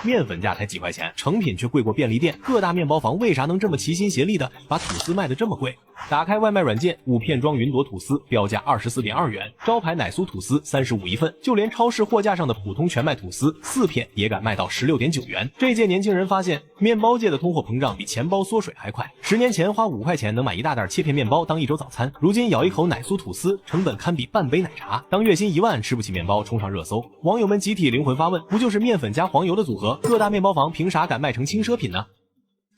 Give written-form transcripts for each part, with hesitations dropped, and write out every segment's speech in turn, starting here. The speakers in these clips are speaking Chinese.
面粉價才幾塊錢，成品卻貴過便利店。各大面包房為啥能這麼齊心協力的把吐司賣得這麼貴？打開外賣軟件，5片裝雲朵吐司標價24.2元，招牌奶酥吐司35一份，就連超市貨架上的普通全麥吐司4片也敢賣到16.9元。这届年輕人發現，面包界的通貨膨脹比錢包縮水還快。10年前花5塊錢能買一大袋切片面包當一周早餐，如今咬一口奶酥吐司成本堪比半杯奶茶。當月薪1萬吃不起面包衝上熱搜，網友們集體靈魂發問：不就是面粉加黃油的組合？各大面包房憑啥敢賣成輕奢品呢？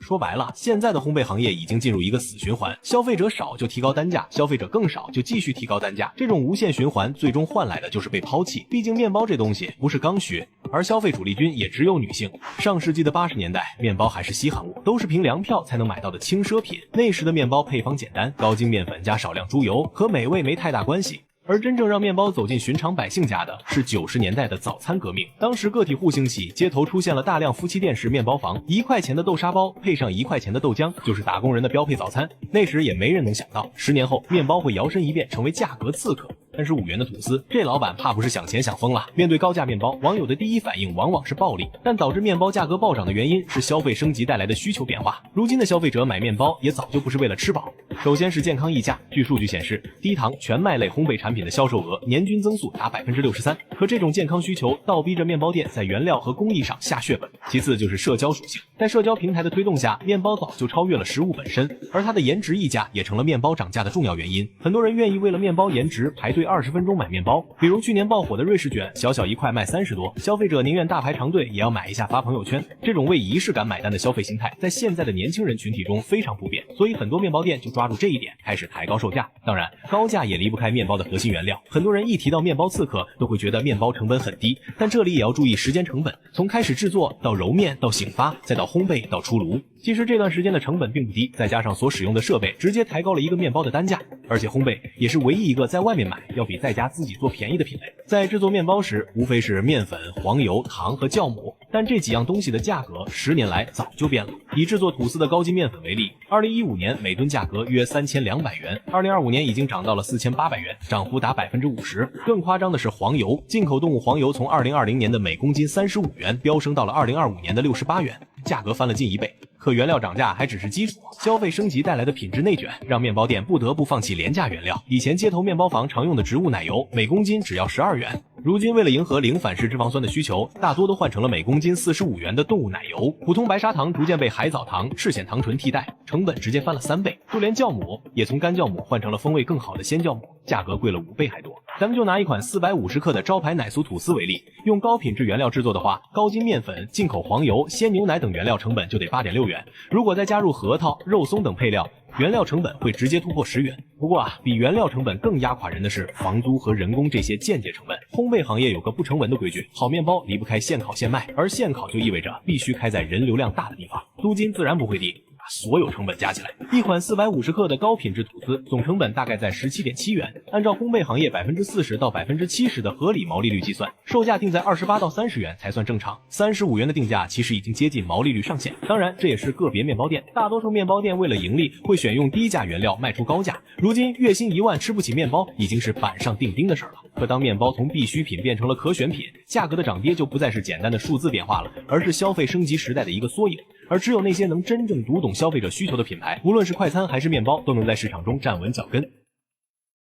說白了，現在的烘焙行業已經進入一個死循環，消費者少就提高單價，消費者更少就繼續提高單價，這種無限循環最終換來的就是被拋棄。畢竟面包這東西不是剛需，而消費主力軍也只有女性。上世紀的80年代，面包還是稀罕物，都是憑粮票才能買到的輕奢品。那時的面包配方簡單，高筋面粉加少量豬油，和美味沒太大關係。而真正讓面包走进寻常百姓家的是90年代的早餐革命。當時個體戶興起，街頭出現了大量夫妻店式面包房，1塊錢的豆沙包配上1塊錢的豆漿，就是打工人的標配早餐。那時也沒人能想到，10年後面包會摇身一變成為價格刺客。35元的吐司，這老板怕不是想錢想瘋了。面對高價面包，網友的第一反應往往是暴力，但導致面包價格暴漲的原因是消費升級帶來的需求變化。如今的消費者買面包也早就不是為了吃飽。首先是健康溢價，據數據顯示，低糖全麥類烘焙產品的銷售額年均增速達63%，可這種健康需求倒逼着面包店在原料和工藝上下血本。其次就是社交屬性，在社交平台的推動下，面包早就超越了食物本身，而它的颜值溢價也成了面包漲價的重要原因。很多人願意為了面包顏值排隊20分鐘買面包，比如去年爆火的瑞士卷，小小一塊賣30多，消費者寧願大排長隊也要買一下發朋友圈。這種為儀式感買單的消費心態，在現在的年輕人群體中非常普遍，所以很多面包店就抓住這一點，開始抬高售價。當然，高價也離不開面包的核心原料。很多人一提到面包刺客，都會覺得面包成本很低，但這裡也要注意時間成本，從開始製作到揉面到醒發，再到烘焙到出爐。其實這段時間的成本並不低，再加上所使用的設備，直接抬高了一個面包的單價。而且烘焙也是唯一一個在外面買要比在家自己做便宜的品類。在制作面包時，無非是面粉、黃油、糖和酵母，但這幾樣東西的價格10年來早就變了。以制作吐司的高筋面粉为例，2015年每噸價格約3200元，2025年已經漲到了4800元，漲幅達50%。更誇張的是黃油，進口動物黃油從2020年的每公斤35元飆升到了2025年的68元，價格翻了近1倍。可原料漲價還只是基礎，消費升級帶來的品質內卷，讓面包店不得不放棄廉價原料。以前街頭面包房常用的植物奶油，每公斤只要12元，如今為了迎合零反式脂肪酸的需求，大多都換成了每公斤45元的動物奶油。普通白砂糖逐漸被海藻糖、赤藓糖醇替代，成本直接翻了3倍。就連酵母也從干酵母換成了风味更好的鲜酵母，價格貴了5倍還多。咱們就拿一款450克的招牌奶酥吐司為例，用高品質原料制作的話，高筋面粉、进口黃油、鮮牛奶等原料成本就得8.6元。如果再加入核桃、肉鬆等配料，原料成本会直接突破10元。不過比原料成本更壓垮人的是房租和人工这些间接成本。烘焙行業有個不成文的規矩，好面包離不開現烤現賣，而現烤就意味着必須開在人流量大的地方，租金自然不會低。所有成本加起來，一款450克的高品質吐司總成本大概在17.7元。按照烘焙行業40%到70%的合理毛利率計算，售價定在28到30元才算正常。35元的定價其實已經接近毛利率上限。當然，這也是個別面包店，大多數面包店為了盈利，會選用低價原料賣出高價。如今月薪1萬吃不起面包已經是板上釘釘的事了。可當面包從必需品變成了可選品，價格的漲跌就不再是簡單的數字變化了，而是消費升級時代的一個縮影。而只有那些能真正讀懂消費者需求的品牌，無論是快餐還是面包，都能在市場中站穩腳跟。